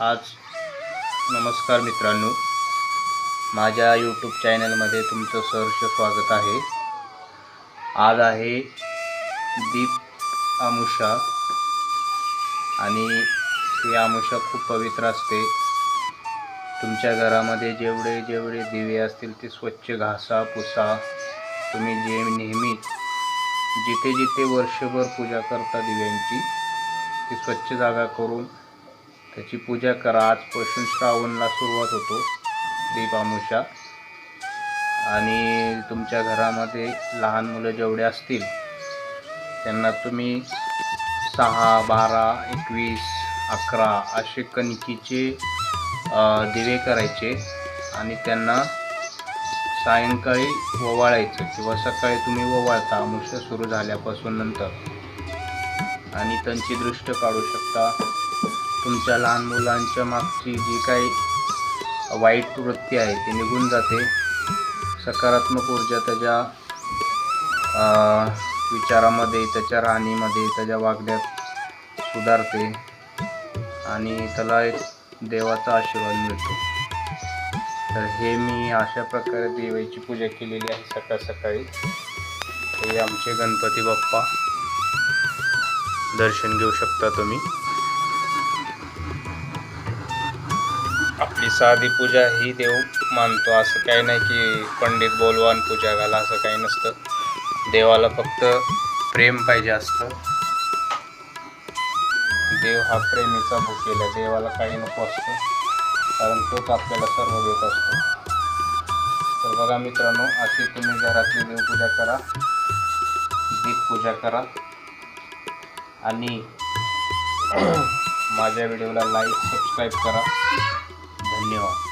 आज नमस्कार मित्रांनो, माझ्या यूट्यूब चॅनलमध्ये तुमचं सहर्ष स्वागत आहे। आज आहे दीप अमावस्या आणि ही अमावस्या खूप पवित्र असते। तुमच्या घरामध्ये जेवढे दिवे असतील ते स्वच्छ घासा, पुसा। तुम्ही जे नेहमी जिथे वर्षभर पूजा करता दिव्यांची, ती स्वच्छ जागा करून त्याची पूजा करा। आजपासून श्रावणला सुरुवात होतो दीप अमावस्या। आणि तुमच्या घरामध्ये लहान मुलं जेवढे असतील त्यांना तुम्ही 6, 12, 21, 11 असे कणकीचे दिवे करायचे आणि त्यांना सायंकाळी ओवाळायचं किंवा सकाळी तुम्ही ओवाळता अमावस्या सुरू झाल्यापासून नंतर, आणि त्यांची दृष्ट काढू शकता। तुमच्या लहान मुलांच्या मागची जी काही वाईट वृत्ती आहे ती निघून जाते। सकारात्मक ऊर्जा त्याच्या विचारामध्ये, त्याच्या राहणीमध्ये, त्याच्या वागण्यात सुधारते आणि त्याला एक देवाचा आशीर्वाद मिळतो। तर हे मी अशा प्रकारे देवाची पूजा केलेली आहे सकाळी। हे आमचे गणपती बाप्पा, दर्शन घेऊ शकता तुम्ही। आपली साधी पूजा ही देव मानतो, असं काही नाही की पंडित बोलवा आणि पूजा घाला, असं काही नसतं। देवाला फक्त प्रेम पाहिजे असतं। देव हा प्रेमीचा भुकेला, देवाला काही नको असतं, कारण तोच आपल्याला सर्व देत असतो। तर बघा मित्रांनो, अशी तुम्ही घरातली देवपूजा करा, दीपपूजा करा आणि माझ्या व्हिडिओला लाईक, सबस्क्राईब करा। धन्यवाद।